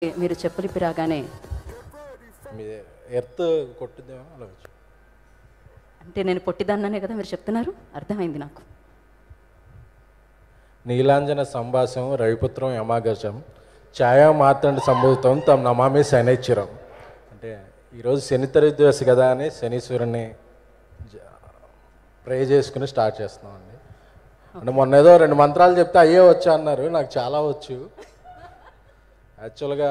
మీరు చెప్పులిప్పి రాగానే మీ ఎర్త్ కొట్టుద్దేమో అలా వచ్చు. అంటే నేను పొట్టిదాన్ననే కదా మీరు చెప్తున్నారు, అర్థమైంది నాకు. నీలాంజన సంభాసం రవిపుత్రం యమాగర్షం ఛాయా మార్తండి సంభూతం తమ నమామి శనైచ్చిరం. అంటే ఈరోజు శని త్రయోదశి కదా అని శనీశ్వరుని ప్రే చేసుకుని స్టార్ట్ చేస్తున్నామండి. అంటే మొన్న ఏదో 2 మంత్రాలు చెప్తే అయ్యే వచ్చా అన్నారు, నాకు చాలా వచ్చు. యాక్చువల్గా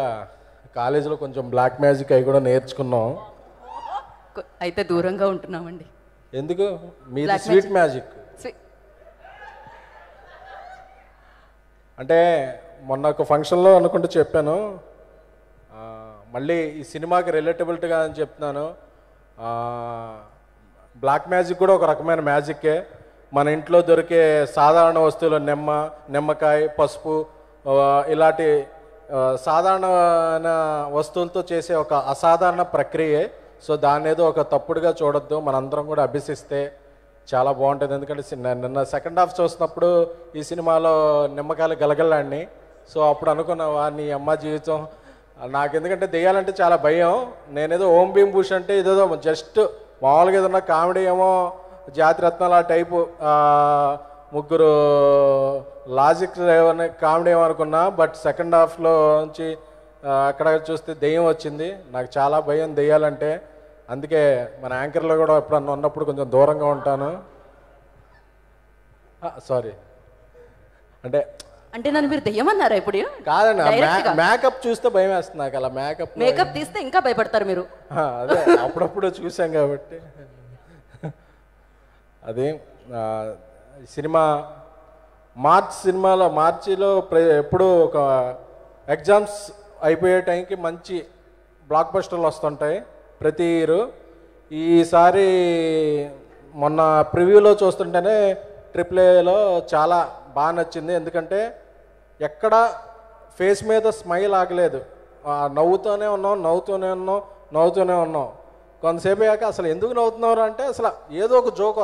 కాలేజీలో కొంచెం బ్లాక్ మ్యాజిక్ అవి కూడా నేర్చుకున్నాం. అయితే దూరంగా ఉంటున్నామండి. ఎందుకు? మీది స్వీట్ మ్యాజిక్. అంటే మొన్న ఒక ఫంక్షన్లో అనుకుంటూ చెప్పాను, మళ్ళీ ఈ సినిమాకి రిలేటబిలిటీగా అని చెప్తున్నాను. బ్లాక్ మ్యాజిక్ కూడా ఒక రకమైన మ్యాజిక్కే. మన ఇంట్లో దొరికే సాధారణ వస్తువులు నిమ్మకాయ, పసుపు ఇలాంటి సాధారణ వస్తువులతో చేసే ఒక అసాధారణ ప్రక్రియే. సో దాన్ని ఏదో ఒక తప్పుడుగా చూడొద్దు, మనందరం కూడా అభ్యసిస్తే చాలా బాగుంటుంది. ఎందుకంటే నిన్న సెకండ్ హాఫ్ చూసినప్పుడు ఈ సినిమాలో నిమ్మకాయలు గలగలాడిని. సో అప్పుడు అనుకున్నావా నీ అమ్మ జీవితం. నాకు ఎందుకంటే దెయ్యాలంటే చాలా భయం. నేనేదో ఓం భీమ్ భూష్ అంటే ఇదేదో జస్ట్ మామూలుగా ఏదన్నా కామెడీ ఏమో జాతిరత్నాల టైపు ముగ్గురు లాజిక్ కామెడీ ఏమనుకున్నా. బట్ సెకండ్ హాఫ్లో నుంచి అక్కడ చూస్తే దెయ్యం వచ్చింది. నాకు చాలా భయం దెయ్యాలంటే. అందుకే మన యాంకర్లో కూడా ఎప్పుడన్నా ఉన్నప్పుడు కొంచెం దూరంగా ఉంటాను. సారీ అంటే అంటే నన్ను మీరు దెయ్యమన్నారా ఇప్పుడు? కాదండి, మేకప్ చూస్తే భయం వేస్తుంది నాకు. అలా మేకప్ తీస్తే ఇంకా భయపడతారు మీరు. అదే అప్పుడప్పుడు చూసాం కాబట్టి. అది సినిమా మార్చిలో ఎప్పుడు ఒక ఎగ్జామ్స్ అయిపోయే టైంకి మంచి బ్లాక్ బస్టర్లు వస్తుంటాయి ప్రతి ఇయర్. ఈసారి మొన్న ప్రివ్యూలో చూస్తుంటేనే AAAలో చాలా బాగా నచ్చింది. ఎందుకంటే ఎక్కడ ఫేస్ మీద స్మైల్ ఆగలేదు, నవ్వుతూనే ఉన్నాం. కొంతసేపు అయ్యాక అసలు ఎందుకు నవ్వుతున్నారు అంటే అసలు ఏదో ఒక జోక్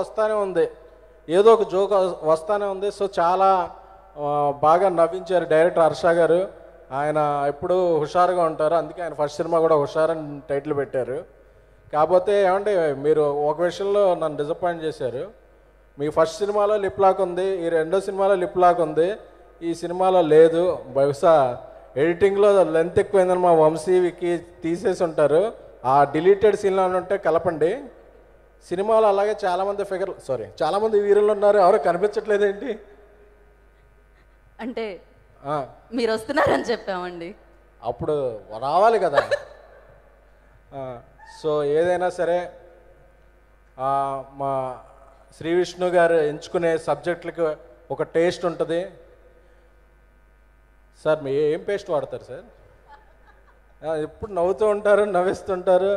వస్తానే ఉంది. సో చాలా బాగా నవ్వించారు డైరెక్టర్ హర్ష గారు. ఆయన ఎప్పుడూ హుషారుగా ఉంటారు, అందుకే ఆయన ఫస్ట్ సినిమా కూడా హుషారు అని టైటిల్ పెట్టారు. కాకపోతే ఏమంటే మీరు ఒక విషయంలో నన్ను డిసప్పాయింట్ చేశారు. మీ ఫస్ట్ సినిమాలో లిప్ లాక్ ఉంది, ఈ రెండో సినిమాలో లిప్ లాక్ ఉంది, ఈ సినిమాలో లేదు. బహుశా ఎడిటింగ్లో లెంత్ ఎక్కువైందని మా వంశీకి తీసేసి ఉంటారు. ఆ డిలీటెడ్ సీన్లో ఉంటే కలపండి. సినిమాలో అలాగే చాలామంది వీరులు ఉన్నారు, ఎవరు కనిపించట్లేదేంటి? అంటే మీరు వస్తున్నారని చెప్పామండి, అప్పుడు రావాలి కదా. సో ఏదైనా సరే మా శ్రీ విష్ణు గారు ఎంచుకునే సబ్జెక్టులకి ఒక టేస్ట్ ఉంటుంది. సార్ మీ ఏం పేస్ట్ వాడతారు సార్? ఎప్పుడు నవ్వుతూ ఉంటారు, నవ్విస్తుంటారు.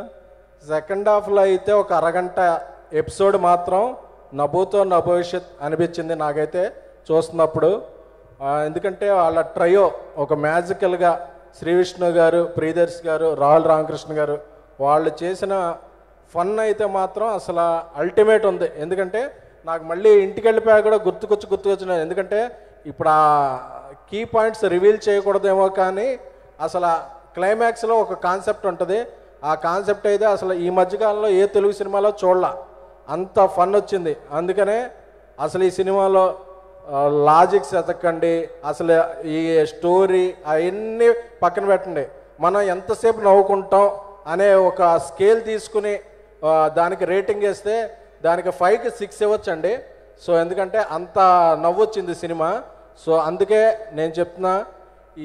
సెకండ్ హాఫ్లో అయితే ఒక అరగంట ఎపిసోడ్ మాత్రం నభూతో నభవిష్యత్ అనిపించింది నాకైతే చూస్తున్నప్పుడు. ఎందుకంటే వాళ్ళ ట్రయో ఒక మ్యాజికల్గా శ్రీ విష్ణు గారు, ప్రియదర్శి గారు, రాహుల్ రామకృష్ణ గారు వాళ్ళు చేసిన ఫన్ అయితే మాత్రం అసలు అల్టిమేట్ ఉంది. ఎందుకంటే నాకు మళ్ళీ ఇంటికి వెళ్ళిపోయా కూడా గుర్తుకొచ్చినాయి. ఎందుకంటే ఇప్పుడు ఆ కీ పాయింట్స్ రివీల్ చేయకూడదేమో, కానీ అసలు క్లైమాక్స్లో ఒక కాన్సెప్ట్ ఉంటుంది. ఆ కాన్సెప్ట్ అయితే అసలు ఈ మధ్యకాలంలో ఏ తెలుగు సినిమాలో చూడాల, అంత ఫన్ వచ్చింది. అందుకనే అసలు ఈ సినిమాలో లాజిక్స్ ఎతకండి, అసలు ఈ స్టోరీ అవన్నీ పక్కన పెట్టండి, మనం ఎంతసేపు నవ్వుకుంటాం అనే ఒక స్కేల్ తీసుకుని దానికి రేటింగ్ వేస్తే దానికి 5కి 6 ఇవ్వచ్చండి. సో ఎందుకంటే అంత నవ్వొచ్చింది సినిమా. సో అందుకే నేను చెప్తున్నా,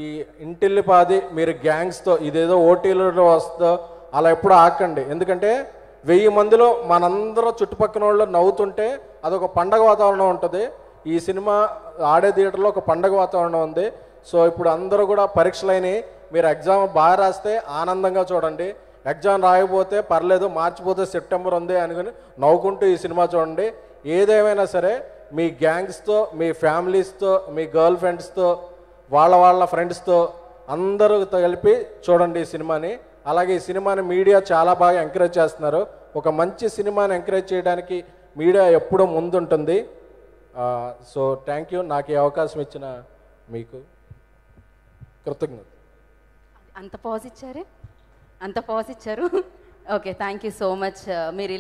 ఈ ఇంటిల్లిపాది మీరు గ్యాంగ్స్తో ఇదేదో ఓటీలో వస్తుందో అలా ఎప్పుడు ఆకండి. ఎందుకంటే 1000 మందిలో మనందరం చుట్టుపక్కల వాళ్ళు నవ్వుతుంటే అదొక పండగ వాతావరణం ఉంటుంది. ఈ సినిమా ఆడే థియేటర్లో ఒక పండగ వాతావరణం ఉంది. సో ఇప్పుడు అందరూ కూడా పరీక్షలైనవి, మీరు ఎగ్జామ్ బాగా రాస్తే ఆనందంగా చూడండి, ఎగ్జామ్ రాయకపోతే పర్లేదు, మార్చిపోతే సెప్టెంబర్ ఉంది అనుకుని నవ్వుకుంటూ ఈ సినిమా చూడండి. ఏదేమైనా సరే మీ గ్యాంగ్స్తో, మీ ఫ్యామిలీస్తో, మీ గర్ల్ ఫ్రెండ్స్తో, వాళ్ళ ఫ్రెండ్స్తో అందరూ కలిపి చూడండి ఈ సినిమాని. అలాగే ఈ సినిమాని మీడియా చాలా బాగా ఎంకరేజ్ చేస్తున్నారు. ఒక మంచి సినిమాని ఎంకరేజ్ చేయడానికి మీడియా ఎప్పుడూ ముందుంటుంది. సో థ్యాంక్ యూ, నాకు ఈ అవకాశం ఇచ్చిన మీకు కృతజ్ఞత. అంత పాజ్ ఇచ్చారు. Okay, thank you so much. మీరు